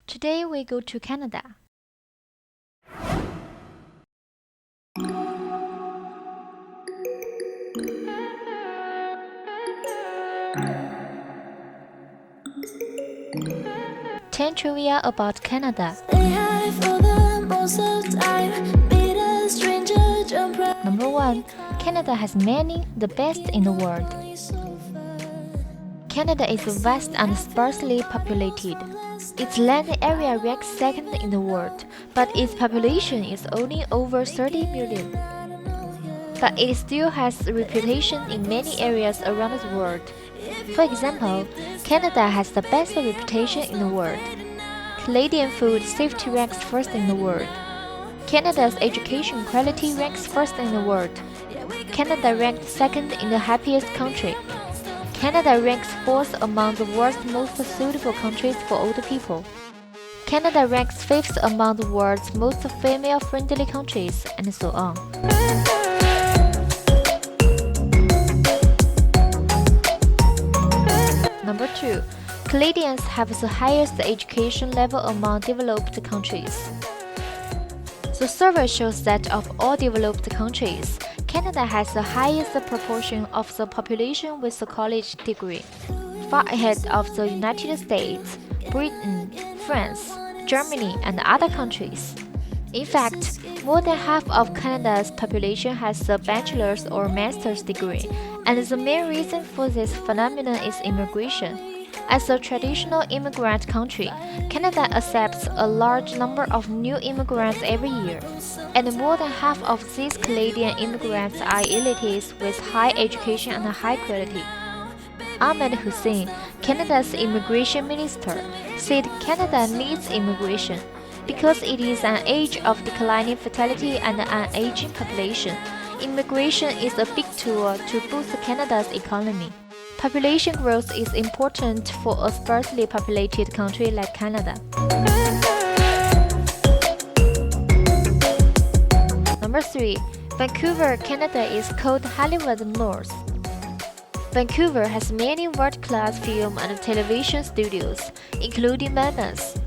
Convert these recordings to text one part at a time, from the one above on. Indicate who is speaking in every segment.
Speaker 1: Today we go to Canada. Ten trivia about Canada. Number 1. Canada has many, the best in the world. Canada is vast and sparsely populated. Its land area ranks second in the world, but its population is only over 30 million. But it still has a reputation in many areas around the world. For example, Canada has the best reputation in the world. Canadian food safety ranks first in the world. Canada's education quality ranks first in the world. Canada ranked second in the happiest country. Canada ranks fourth among the world's most suitable countries for older people. Canada ranks fifth among the world's most female-friendly countries, and so on. Number 2. Canadians have the highest education level among developed countries. The survey shows that of all developed countries, Canada has the highest proportion of the population with a college degree, far ahead of the United States, Britain, France, Germany, and other countries. In fact, more than half of Canada's population has a bachelor's or master's degree, and the main reason for this phenomenon is immigration. As a traditional immigrant country, Canada accepts a large number of new immigrants every year, and more than half of these Canadian immigrants are elites with high education and high quality. Ahmed Hussein, Canada's immigration minister, said Canada needs immigration because it is an age of declining fertility and an aging population. Immigration is a big tool to boost Canada's economy. Population growth is important for a sparsely populated country like Canada. Number 3. Vancouver, Canada is called Hollywood North. Vancouver has many world-class film and television studios, including Mammoth,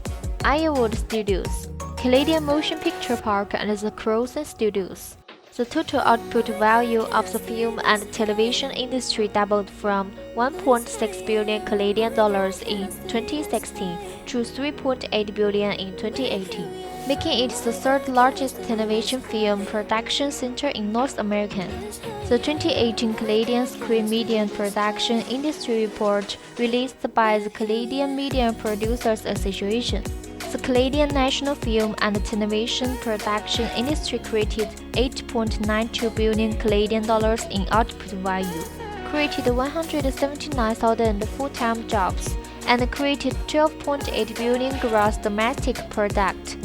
Speaker 1: Ironwood Studios, Canadian Motion Picture Park, and the Crowson Studios. The total output value of the film and television industry doubled from 1.6 billion Canadian dollars in 2016 to 3.8 billion in 2018, making it the third largest television film production center in North America. The 2018 Canadian Screen Media Production Industry Report released by the Canadian Media Producers Association. The Canadian national film and television production industry created 8.92 billion Canadian dollars in output value, created 179,000 full-time jobs, and created 12.8 billion gross domestic product,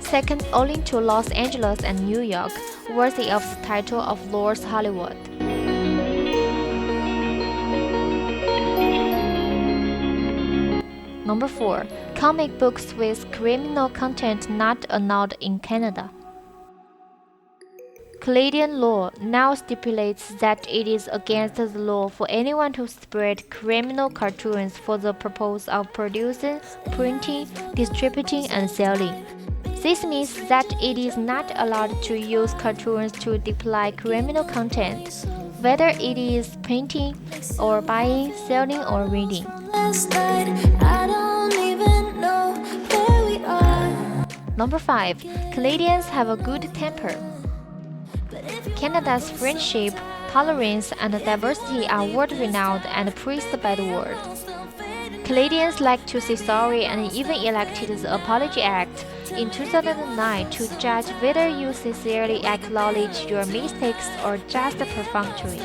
Speaker 1: second only to Los Angeles and New York, worthy of the title of North Hollywood. Number 4. Comic books with criminal content not allowed in Canada. Canadian law now stipulates that it is against the law for anyone to spread criminal cartoons for the purpose of producing, printing, distributing, and selling. This means that it is not allowed to use cartoons to display criminal content, whether it is printing or buying, selling, or reading. Number 5. Canadians have a good temper. Canada's friendship, tolerance, and diversity are world-renowned and praised by the world. Canadians like to say sorry and even elected the Apology Act in 2009 to judge whether you sincerely acknowledge your mistakes or just perfunctory.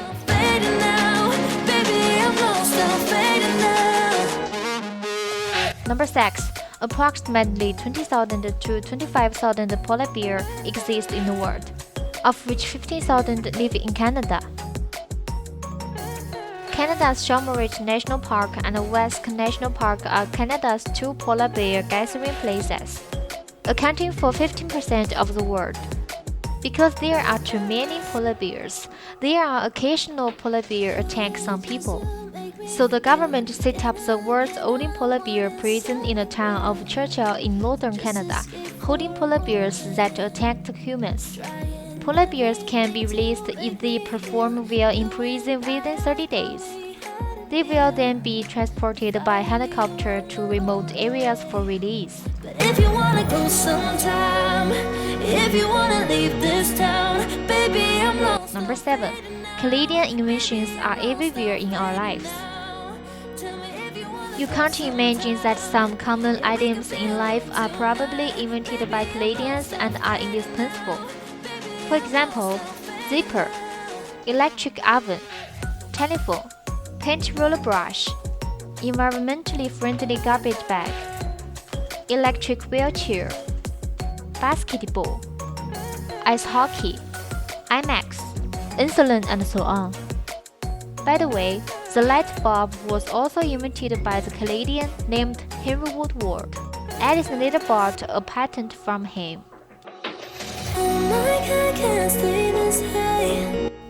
Speaker 1: Number 6. Approximately 20,000 to 25,000 polar bears exist in the world, of which 15,000 live in Canada. Canada's Chamonix National Park and West National Park are Canada's two polar bear gathering places, accounting for 15% of the world. Because there are too many polar bears, there are occasional polar bear attacks on people. So the government set up the world's only polar bear prison in the town of Churchill in northern Canada, holding polar bears that attacked humans. Polar bears can be released if they perform well in prison within 30 days. They will then be transported by helicopter to remote areas for release.
Speaker 2: If you wanna go sometime, if you wanna leave this town, baby, I'm lost.
Speaker 1: Number 7. Canadian inventions are everywhere in our lives. You can't imagine that some common items in life are probably invented by Canadians and are indispensable. For example, zipper, electric oven, telephone, paint roller brush, environmentally friendly garbage bag, electric wheelchair, basketball, ice hockey, IMAX, insulin, and so on. By the way, the light bulb was also invented by the Canadian named Henry Woodward. Edison later bought a patent from him.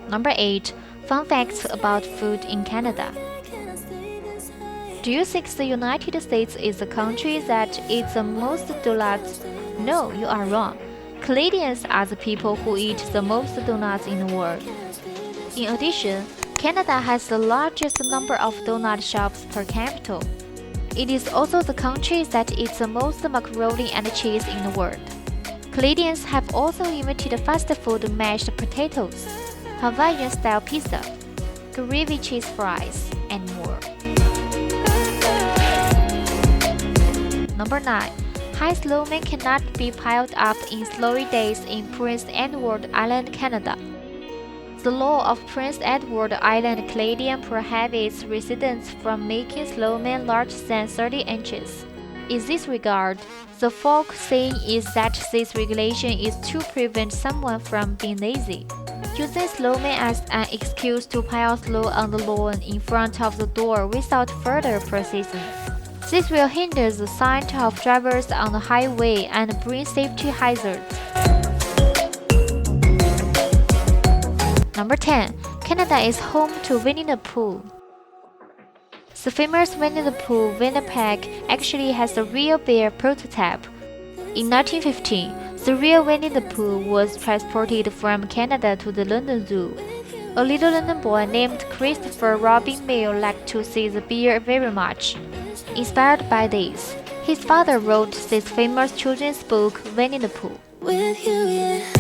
Speaker 1: Number 8. Fun facts about food in Canada. Do you think the United States is the country that eats the most donuts? No, you are wrong. Canadians are the people who eat the most donuts in the world. In addition, Canada has the largest number of donut shops per capita. It is also the country that eats the most macaroni and cheese in the world. Canadians have also invented fast food mashed potatoes, Hawaiian-style pizza, gravy cheese fries, and more. Number 9. High snowmen cannot be piled up in snowy days in Prince Edward Island, Canada. The law of Prince Edward Island, Canada prohibits residents from making snowmen larger than 30 inches. In this regard, the folk saying is that this regulation is to prevent someone from being lazy, using snowmen as an excuse to pile snow on the lawn in front of the door without further processing. This will hinder the sight of drivers on the highway and bring safety hazards. Number 10. Canada is home to Winnie the Pooh. The famous Winnie the Pooh Winnipeg actually has a real bear prototype. In 1915, the real Winnie the Pooh was transported from Canada to the London Zoo. A little London boy named Christopher Robin Mayo liked to see the bear very much. Inspired by this, his father wrote this famous children's book, Winnie the Pooh.
Speaker 2: With you, yeah.